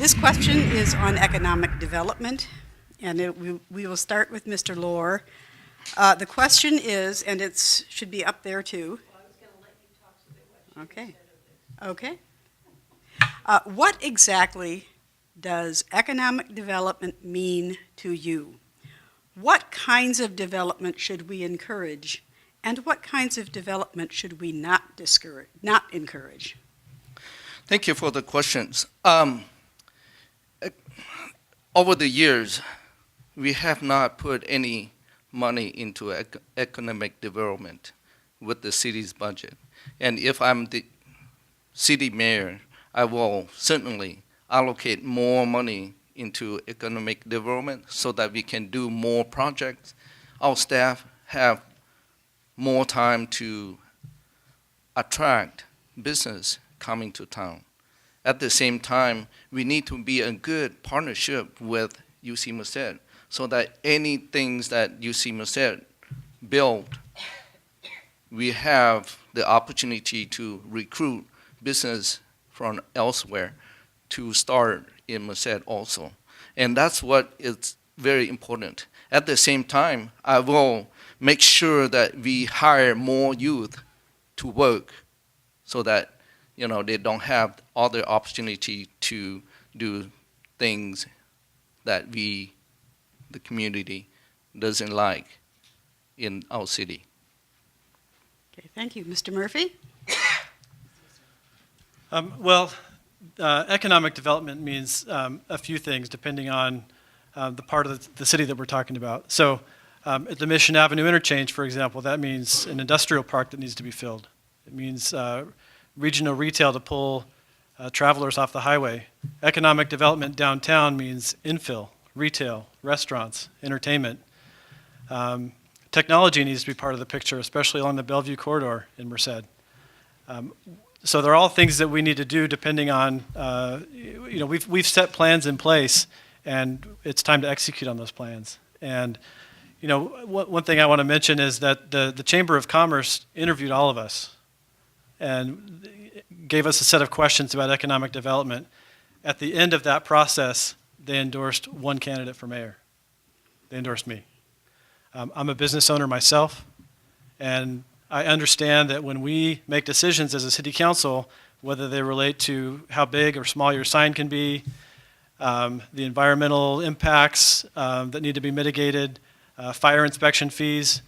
This question is on economic development, and we will start with Mr. Lohr. The question is, and it should be up there too. Well, I was going to let you talk so that what you Okay. said of this. Okay. What exactly does economic development mean to you? What kinds of development should we encourage, and what kinds of development should we not encourage? Thank you for the questions. Over the years, we have not put any money into economic development with the city's budget. And if I'm the city mayor, I will certainly allocate more money into economic development so that we can do more projects. Our staff have more time to attract business coming to town. At the same time, we need to be a good partnership with UC Merced so that any things that UC Merced build, we have the opportunity to recruit business from elsewhere to start in Merced also. And that's what is very important. At the same time, I will make sure that we hire more youth to work so that they don't have other opportunity to do things that the community doesn't like in our city. Okay, thank you. Mr. Murphy? Economic development means a few things depending on the part of the city that we're talking about. So at the Mission Avenue interchange, for example, that means an industrial park that needs to be filled. It means regional retail to pull travelers off the highway. Economic development downtown means infill, retail, restaurants, entertainment. Technology needs to be part of the picture, especially along the Bellevue corridor in Merced. So they're all things that we need to do depending on, we've set plans in place and it's time to execute on those plans. And, one thing I want to mention is that the Chamber of Commerce interviewed all of us and gave us a set of questions about economic development. At the end of that process, they endorsed one candidate for mayor. They endorsed me. I'm a business owner myself, and I understand that when we make decisions as a city council, whether they relate to how big or small your sign can be, the environmental impacts that need to be mitigated, fire inspection fees,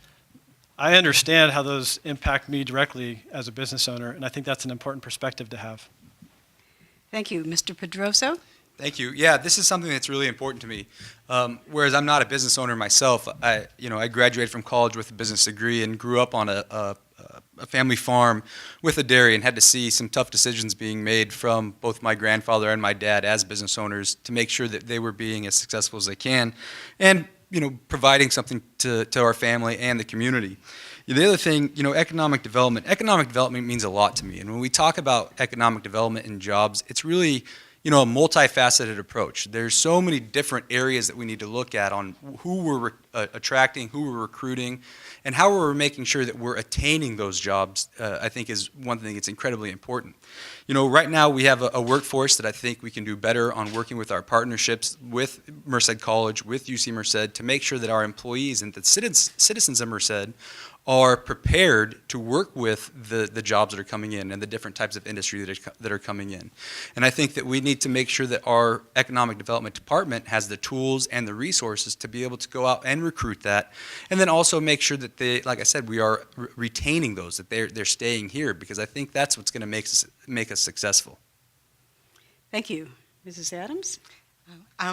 I understand how those impact me directly as a business owner, and I think that's an important perspective to have. Thank you. Mr. Pedroso? Thank you. Yeah, this is something that's really important to me. Whereas I'm not a business owner myself, I graduated from college with a business degree and grew up on a family farm with a dairy and had to see some tough decisions being made from both my grandfather and my dad as business owners to make sure that they were being as successful as they can and providing something to our family and the community. The other thing, economic development means a lot to me. And when we talk about economic development and jobs, it's really a multifaceted approach. There's so many different areas that we need to look at on who we're attracting, who we're recruiting, and how we're making sure that we're attaining those jobs, I think is one thing that's incredibly important. Right now we have a workforce that I think we can do better on working with our partnerships with Merced College, with UC Merced, to make sure that our employees and the citizens of Merced are prepared to work with the jobs that are coming in and the different types of industry that are coming in. And I think that we need to make sure that our economic development department has the tools and the resources to be able to go out and recruit that, and then also make sure that they, like I said, we are retaining those, that they're staying here, because I think that's what's going to make us successful. Thank you. Mrs. Adams?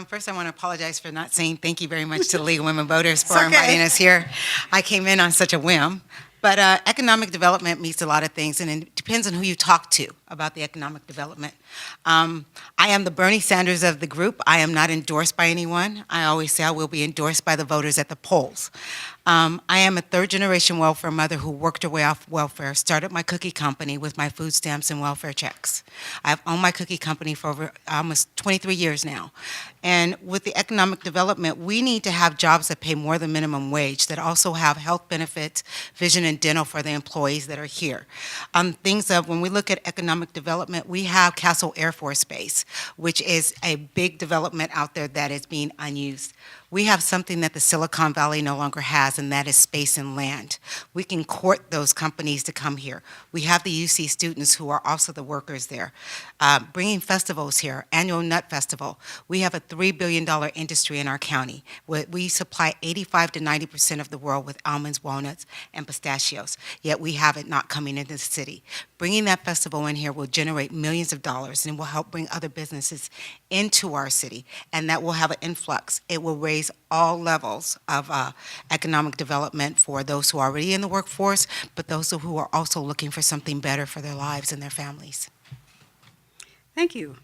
First, I want to apologize for not saying thank you very much to the League of Women Voters for inviting us here. I came in on such a whim. But economic development means a lot of things, and it depends on who you talk to about the economic development. I am the Bernie Sanders of the group. I am not endorsed by anyone. I always say I will be endorsed by the voters at the polls. I am a third-generation welfare mother who worked her way off welfare, started my cookie company with my food stamps and welfare checks. I've owned my cookie company for over almost 23 years now. And with the economic development, we need to have jobs that pay more than minimum wage, that also have health benefits, vision and dental for the employees that are here. Things that when we look at economic economic development, we have Castle Air Force Base, which is a big development out there that is being unused. We have something that the Silicon Valley no longer has, and that is space and land. We can court those companies to come here. We have the UC students who are also the workers there. Bringing festivals here, annual Nut Festival. We have a $3 billion industry in our county. We supply 85 to 90% of the world with almonds, walnuts, and pistachios, yet we have it not coming into the city. Bringing that festival in here will generate millions of dollars and will help bring other businesses into our city, and that will have an influx. It will raise all levels of economic development for those who are already in the workforce, but those who are also looking for something better for their lives and their families. Thank you.